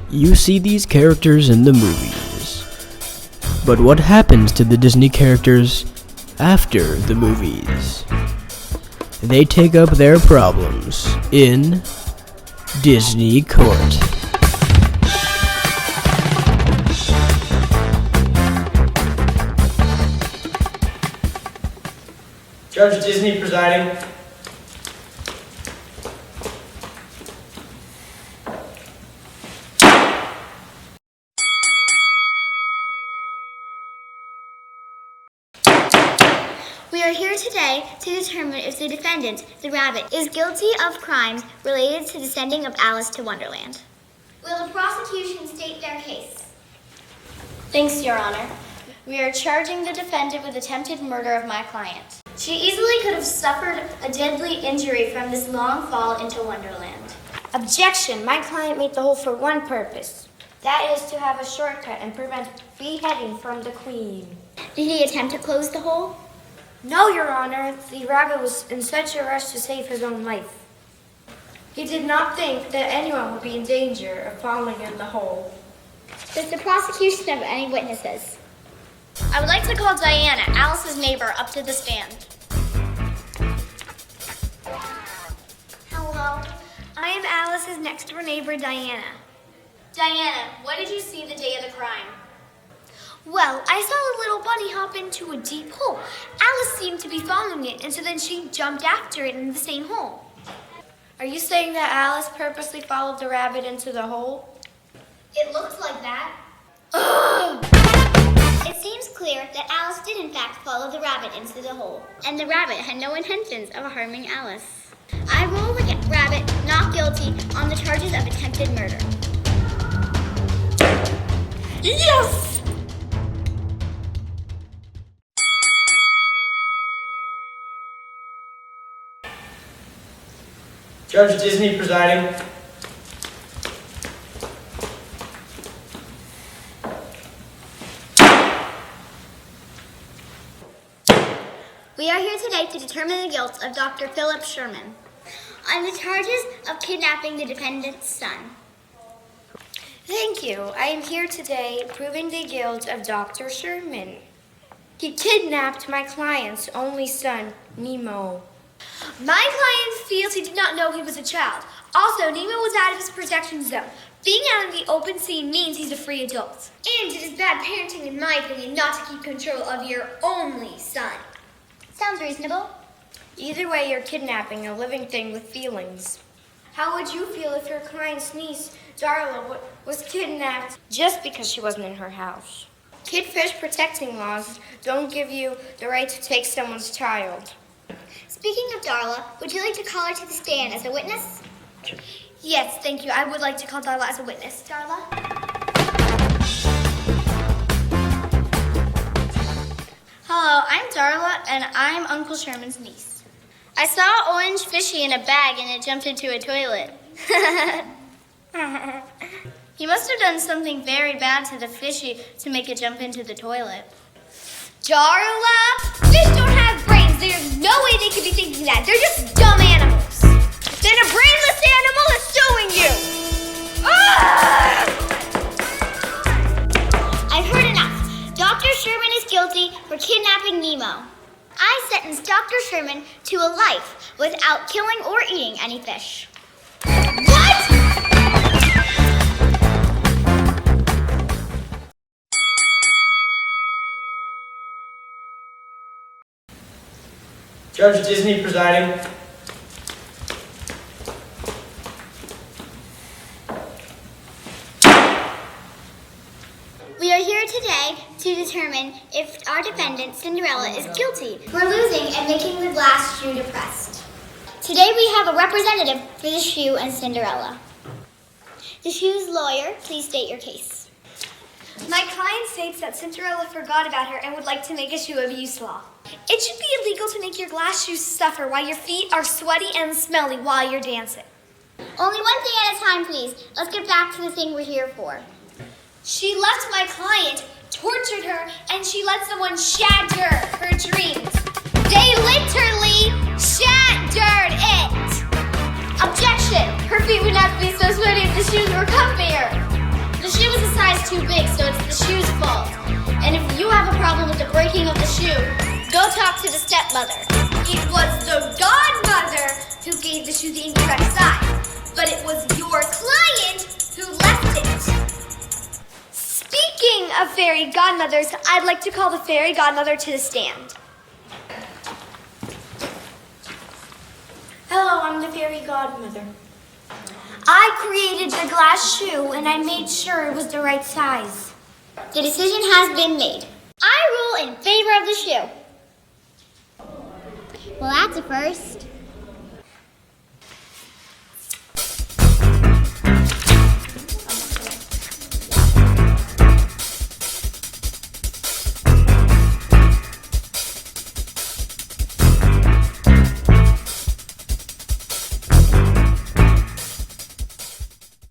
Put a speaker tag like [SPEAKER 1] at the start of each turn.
[SPEAKER 1] You see these characters in the movies. But what happens to the Disney characters after the movies? They take up their problems in Disney Court.
[SPEAKER 2] Judge Disney presiding.
[SPEAKER 3] We are here today to determine if the defendant, the rabbit, is guilty of crimes related to the sending of Alice to Wonderland. Will the prosecution state their case?
[SPEAKER 4] Thanks, Your Honor. We are charging the defendant with attempted murder of my client. She easily could have suffered a deadly injury from this long fall into Wonderland.
[SPEAKER 5] Objection! My client made the hole for one purpose. That is to have a shortcut and prevent beheading from the Queen.
[SPEAKER 3] Did he attempt to close the hole?
[SPEAKER 5] No, Your Honor. The rabbit was in such a rush to save his own life. He did not think that anyone would be in danger of falling in the hole.
[SPEAKER 3] Does the prosecution have any witnesses?
[SPEAKER 4] I would like to call Diana, Alice's neighbor, up to the stand.
[SPEAKER 3] Hello. I am Alice's next-door neighbor, Diana.
[SPEAKER 4] Diana, what did you see the day of the crime?
[SPEAKER 3] Well, I saw a little bunny hop into a deep hole. Alice seemed to be following it, and so then she jumped after it in the same hole.
[SPEAKER 5] Are you saying that Alice purposely followed the rabbit into the hole?
[SPEAKER 3] It looks like that.
[SPEAKER 5] Ugh!
[SPEAKER 3] It seems clear that Alice did in fact follow the rabbit into the hole, and the rabbit had no intentions of harming Alice. I rule the rabbit not guilty on the charges of attempted murder.
[SPEAKER 5] Yes!
[SPEAKER 2] Judge Disney presiding.
[SPEAKER 3] We are here today to determine the guilt of Dr. Philip Sherman on the charges of kidnapping the defendant's son.
[SPEAKER 5] Thank you. I am here today proving the guilt of Dr. Sherman. He kidnapped my client's only son, Nemo.
[SPEAKER 3] My client feels he did not know he was a child. Also, Nemo was out of his protection zone. Being out in the open sea means he's a free adult. And it is bad parenting, in my opinion, not to keep control of your only son. Sounds reasonable.
[SPEAKER 5] Either way, you're kidnapping a living thing with feelings. How would you feel if your client's niece, Darla, was kidnapped just because she wasn't in her house? Kidfish protecting laws don't give you the right to take someone's child.
[SPEAKER 3] Speaking of Darla, would you like to call her to the stand as a witness?
[SPEAKER 5] Yes, thank you. I would like to call Darla as a witness.
[SPEAKER 3] Darla?
[SPEAKER 4] Hello, I'm Darla, and I'm Uncle Sherman's niece. I saw an orange fishy in a bag, and it jumped into a toilet. He must have done something very bad to the fishy to make it jump into the toilet.
[SPEAKER 3] Darla? Fish don't have brains. There's no way they could be thinking that. They're just dumb animals. Then a brainless animal is suing you. I've heard enough. Dr. Sherman is guilty for kidnapping Nemo. I sentence Dr. Sherman to a life without killing or eating any fish. What?
[SPEAKER 2] Judge Disney presiding.
[SPEAKER 3] We are here today to determine if our defendant, Cinderella, is guilty for losing and making the glass shoe depressed. Today we have a representative for the shoe and Cinderella. The shoe's lawyer, please state your case.
[SPEAKER 5] My client states that Cinderella forgot about her and would like to make a shoe abuse law.
[SPEAKER 3] It should be illegal to make your glass shoes suffer while your feet are sweaty and smelly while you're dancing. Only one thing at a time, please. Let's get back to the thing we're here for. She left my client, tortured her, and she let someone shatter her dreams. They literally shattered it! Objection! Her feet would not be so sweaty if the shoes were comfier.
[SPEAKER 4] size too big, so it's the shoe's fault. And if you have a problem with the breaking of the shoe, go talk to the stepmother.
[SPEAKER 5] It was the godmother who gave the shoe the incorrect size, but it was your client who left it.
[SPEAKER 3] Speaking of fairy godmothers, I'd like to call the fairy godmother to the stand.
[SPEAKER 5] Hello, I'm the fairy godmother.
[SPEAKER 3] I created the glass shoe and I made sure it was the right size.
[SPEAKER 4] The decision has been made.
[SPEAKER 3] I rule in favor of the shoe.
[SPEAKER 4] Well, that's a first.